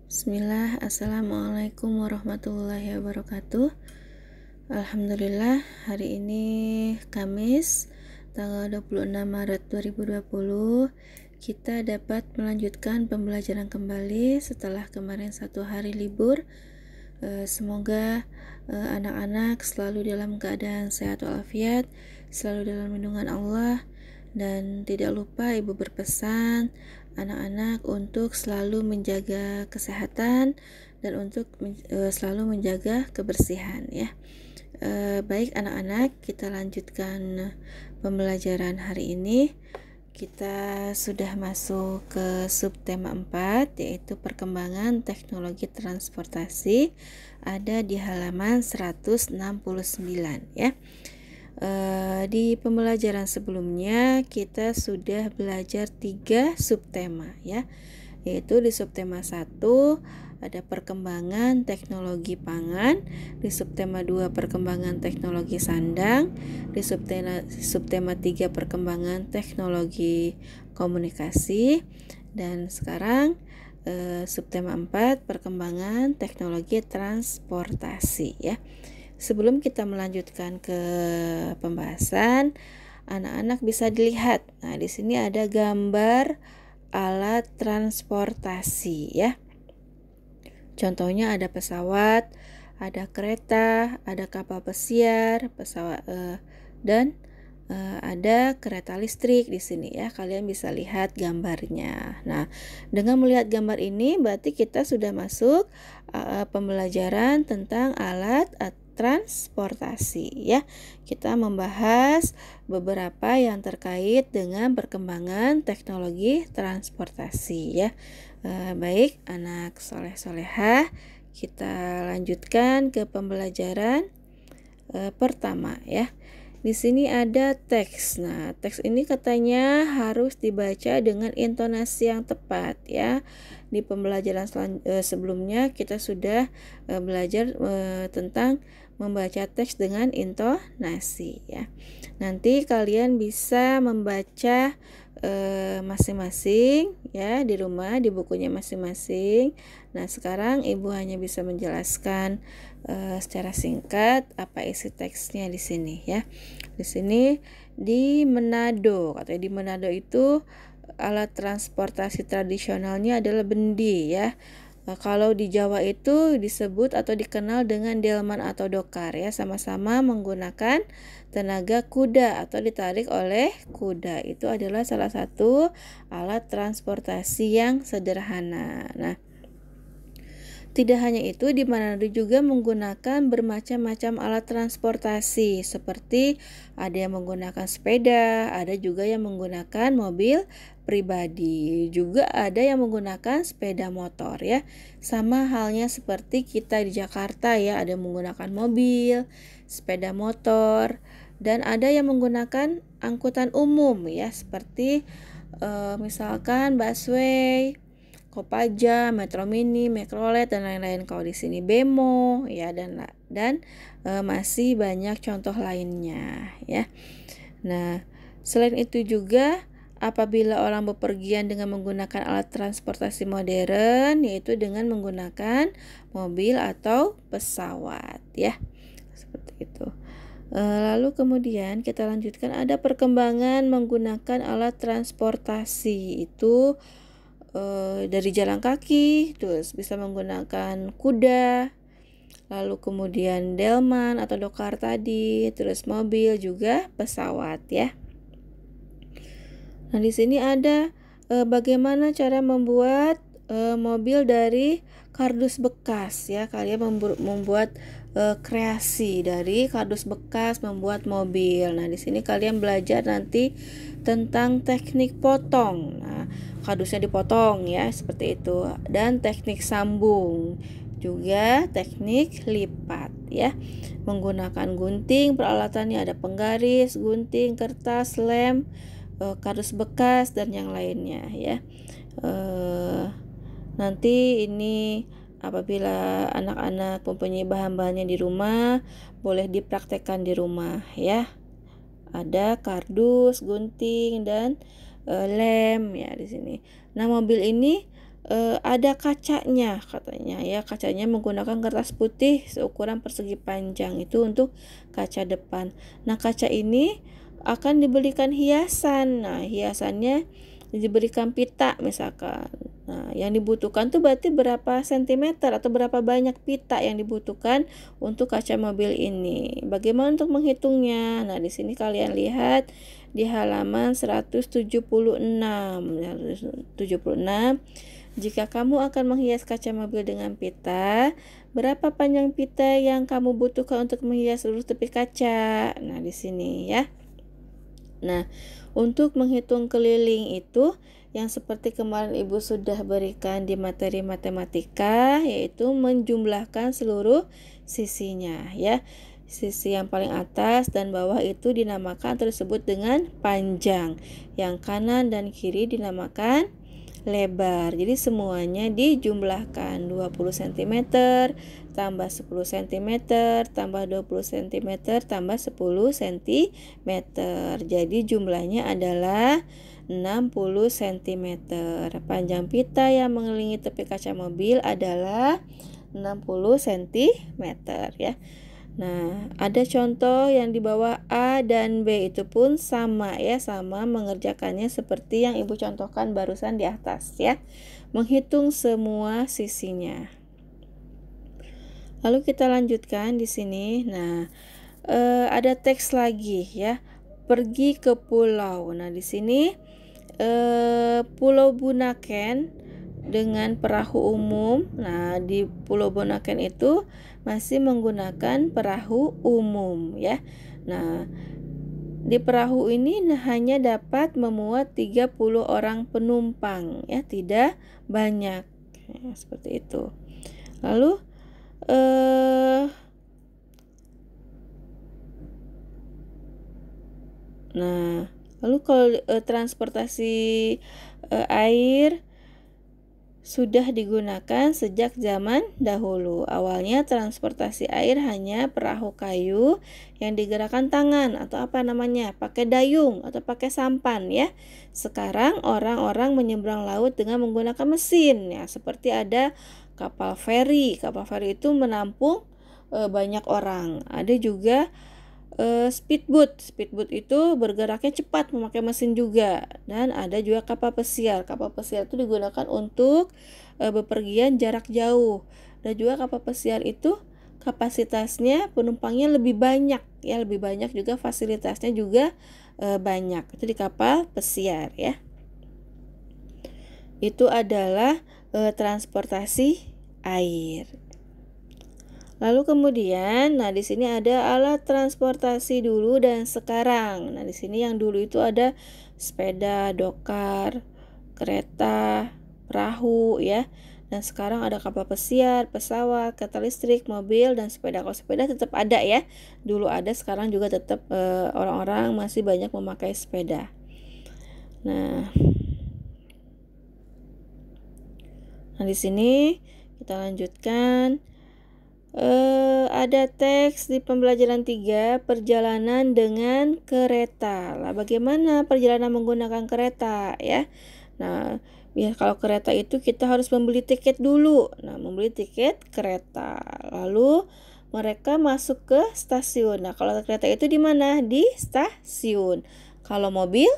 Bismillah, Assalamualaikum warahmatullahi wabarakatuh. Alhamdulillah, hari ini Kamis tanggal 26 Maret 2020 kita dapat melanjutkan pembelajaran kembali setelah kemarin satu hari libur. Semoga anak-anak selalu dalam keadaan sehat walafiat, selalu dalam lindungan Allah. Dan tidak lupa ibu berpesan anak-anak untuk selalu menjaga kesehatan dan untuk selalu menjaga kebersihan ya. Baik anak-anak, kita lanjutkan pembelajaran hari ini. Kita sudah masuk ke subtema 4, yaitu perkembangan teknologi transportasi, ada di halaman 169 ya. Di pembelajaran sebelumnya kita sudah belajar 3 subtema ya, yaitu di subtema 1 ada perkembangan teknologi pangan, di subtema 2 perkembangan teknologi sandang, di subtema 3 perkembangan teknologi komunikasi, dan sekarang subtema 4 perkembangan teknologi transportasi ya. Sebelum kita melanjutkan ke pembahasan, anak-anak bisa dilihat. Nah, di sini ada gambar alat transportasi ya. Contohnya ada pesawat, ada kereta, ada kapal pesiar, dan ada kereta listrik di sini ya. Kalian bisa lihat gambarnya. Nah, dengan melihat gambar ini berarti kita sudah masuk pembelajaran tentang alat transportasi ya. Kita membahas beberapa yang terkait dengan perkembangan teknologi transportasi ya. Baik anak soleh-solehah, kita lanjutkan ke pembelajaran pertama ya. Di sini ada teks. Nah, teks ini katanya harus dibaca dengan intonasi yang tepat ya. Di pembelajaran sebelumnya kita sudah belajar tentang membaca teks dengan intonasi ya. Nanti kalian bisa membaca masing-masing ya di rumah, di bukunya masing-masing. Nah, sekarang ibu hanya bisa menjelaskan secara singkat apa isi teksnya di sini ya. Di sini di Manado, katanya di Manado itu alat transportasi tradisionalnya adalah bendi ya. Kalau di Jawa itu disebut atau dikenal dengan delman atau dokar ya, sama-sama menggunakan tenaga kuda atau ditarik oleh kuda. Itu adalah salah satu alat transportasi yang sederhana. Nah, tidak hanya itu, di Manado juga menggunakan bermacam-macam alat transportasi, seperti ada yang menggunakan sepeda, ada juga yang menggunakan mobil pribadi, juga ada yang menggunakan sepeda motor ya. Sama halnya seperti kita di Jakarta ya, ada yang menggunakan mobil, sepeda motor, dan ada yang menggunakan angkutan umum ya, seperti misalkan busway, Kopaja, Metro Mini, Mikrolet, dan lain-lain. Kalau di sini Bemo ya, dan masih banyak contoh lainnya ya. Nah, selain itu juga apabila orang bepergian dengan menggunakan alat transportasi modern, yaitu dengan menggunakan mobil atau pesawat ya, seperti itu. Lalu kemudian kita lanjutkan, ada perkembangan menggunakan alat transportasi itu dari jalan kaki, terus bisa menggunakan kuda, lalu kemudian delman atau dokar tadi, terus mobil, juga pesawat ya. Nah, di sini ada bagaimana cara membuat mobil dari kardus bekas ya. Kalian membuat kreasi dari kardus bekas membuat mobil. Nah, di sini kalian belajar nanti tentang teknik potong. Nah, kardusnya dipotong ya, seperti itu. Dan teknik sambung, juga teknik lipat ya. Menggunakan gunting, peralatannya ada penggaris, gunting, kertas, lem, kardus bekas, dan yang lainnya ya. Nanti ini apabila anak-anak mempunyai bahan-bahannya di rumah, boleh dipraktekkan di rumah ya. Ada kardus, gunting, dan lem ya di sini. Nah, mobil ini ada kacanya katanya ya, kacanya menggunakan kertas putih seukuran persegi panjang, itu untuk kaca depan. Nah, kaca ini akan dibelikan hiasan. Nah, hiasannya diberikan pita misalkan. Nah, yang dibutuhkan tuh berarti berapa sentimeter atau berapa banyak pita yang dibutuhkan untuk kaca mobil ini. Bagaimana untuk menghitungnya? Nah, di sini kalian lihat di halaman 176. 176. Jika kamu akan menghias kaca mobil dengan pita, berapa panjang pita yang kamu butuhkan untuk menghias seluruh tepi kaca? Nah, di sini ya. Nah, untuk menghitung keliling itu yang seperti kemarin Ibu sudah berikan di materi matematika, yaitu menjumlahkan seluruh sisinya ya. Sisi yang paling atas dan bawah itu dinamakan atau disebut dengan panjang. Yang kanan dan kiri dinamakan lebar. Jadi semuanya dijumlahkan 20 cm tambah 10 cm tambah 20 cm tambah 10 cm. Jadi jumlahnya adalah 60 cm. Panjang pita yang mengelilingi tepi kaca mobil adalah 60 cm ya. Nah, ada contoh yang di bawah A dan B itu pun sama ya, sama mengerjakannya seperti yang Ibu contohkan barusan di atas ya. Menghitung semua sisinya. Lalu kita lanjutkan di sini. Nah, ada teks lagi ya. Pergi ke pulau. Nah, di sini Pulau Bunaken dengan perahu umum. Nah, di Pulau Bunaken itu masih menggunakan perahu umum ya. Nah, di perahu ini hanya dapat memuat 30 orang penumpang ya, tidak banyak. Ya, seperti itu. Lalu kalau transportasi air sudah digunakan sejak zaman dahulu. Awalnya transportasi air hanya perahu kayu yang digerakkan tangan atau pakai dayung atau pakai sampan ya. Sekarang orang-orang menyeberang laut dengan menggunakan mesin ya, seperti ada kapal feri. Kapal feri itu menampung banyak orang. Ada juga speedboat. Speedboat itu bergeraknya cepat memakai mesin juga, dan ada juga kapal pesiar. Kapal pesiar itu digunakan untuk bepergian jarak jauh, dan juga kapal pesiar itu kapasitasnya penumpangnya lebih banyak ya, lebih banyak juga fasilitasnya juga banyak. Itu di kapal pesiar ya. Itu adalah transportasi air. Lalu kemudian, di sini ada alat transportasi dulu dan sekarang. Nah, di sini yang dulu itu ada sepeda, dokar, kereta, perahu ya. Dan sekarang ada kapal pesiar, pesawat, kereta listrik, mobil, dan sepeda. Kalau sepeda tetap ada ya. Dulu ada, sekarang juga tetap orang-orang masih banyak memakai sepeda. Nah, di sini kita lanjutkan. Ada teks di pembelajaran 3, perjalanan dengan kereta. Lah, bagaimana perjalanan menggunakan kereta ya? Nah, kalau kereta itu kita harus membeli tiket dulu. Nah, membeli tiket kereta. Lalu mereka masuk ke stasiun. Nah, kalau kereta itu di mana? Di stasiun. Kalau mobil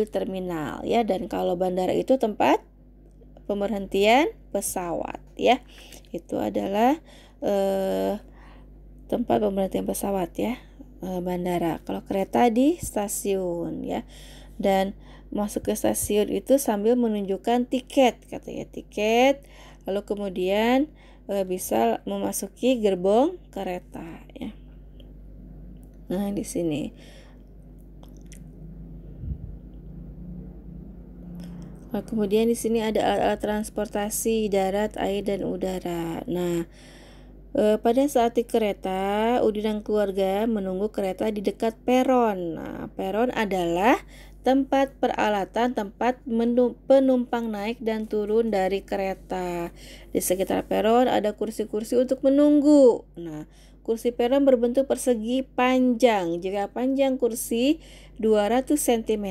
terminal ya, dan kalau bandara itu tempat pemberhentian pesawat ya. Itu adalah tempat pemberhentian pesawat ya, bandara. Kalau kereta di stasiun ya. Dan masuk ke stasiun itu sambil menunjukkan tiket, katanya tiket. Lalu kemudian bisa memasuki gerbong kereta ya. Nah, di sini. Kemudian di sini ada alat transportasi darat, air, dan udara. Nah, pada saat di kereta, Udin dan keluarga menunggu kereta di dekat peron. Nah, peron adalah tempat peralatan, tempat penumpang naik dan turun dari kereta. Di sekitar peron ada kursi-kursi untuk menunggu. Nah, kursi peron berbentuk persegi panjang. Jika panjang kursi 200 cm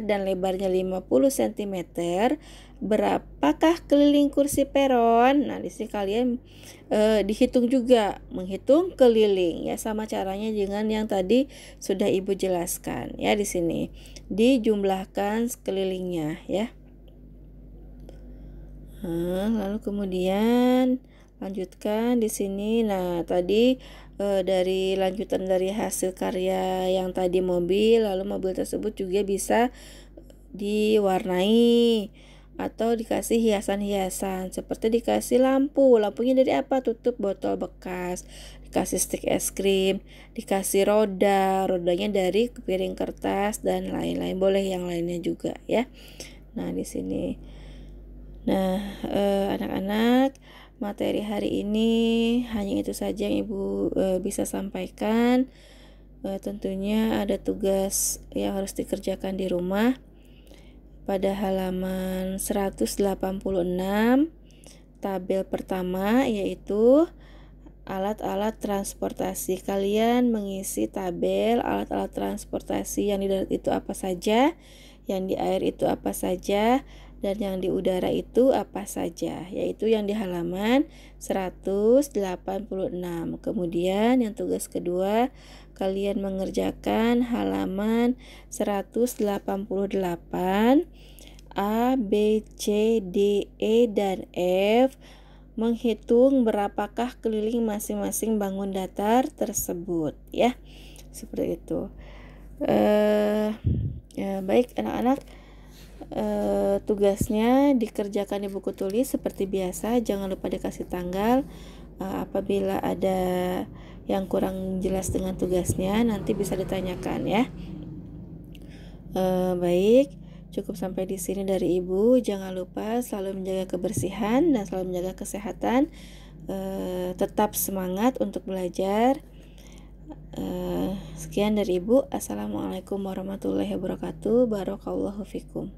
dan lebarnya 50 cm, berapakah keliling kursi peron? Nah, di sini kalian dihitung juga, menghitung keliling ya, sama caranya dengan yang tadi sudah Ibu jelaskan ya. Di sini dijumlahkan kelilingnya ya. Lalu kemudian lanjutkan di sini. Nah, tadi dari lanjutan dari hasil karya yang tadi mobil, lalu mobil tersebut juga bisa diwarnai atau dikasih hiasan-hiasan, seperti dikasih lampunya dari apa? Tutup botol bekas, dikasih stik es krim, dikasih rodanya dari piring kertas dan lain-lain, boleh yang lainnya juga ya. Nah, di sini. Nah, anak-anak, materi hari ini hanya itu saja yang Ibu bisa sampaikan. Tentunya ada tugas yang harus dikerjakan di rumah. Pada halaman 186, tabel pertama yaitu alat-alat transportasi. Kalian mengisi tabel alat-alat transportasi yang di darat itu apa saja, yang di air itu apa saja, dan yang di udara itu apa saja, yaitu yang di halaman 186. Kemudian yang tugas kedua, kalian mengerjakan halaman 188, A, B, C, D, E, dan F, menghitung berapakah keliling masing-masing bangun datar tersebut ya, seperti itu. Baik anak-anak, tugasnya dikerjakan di buku tulis seperti biasa. Jangan lupa dikasih tanggal. Apabila ada yang kurang jelas dengan tugasnya, nanti bisa ditanyakan ya. Baik, cukup sampai di sini dari Ibu. Jangan lupa selalu menjaga kebersihan dan selalu menjaga kesehatan. Tetap semangat untuk belajar. Sekian dari Ibu. Assalamualaikum warahmatullahi wabarakatuh. Barakallahu fikum.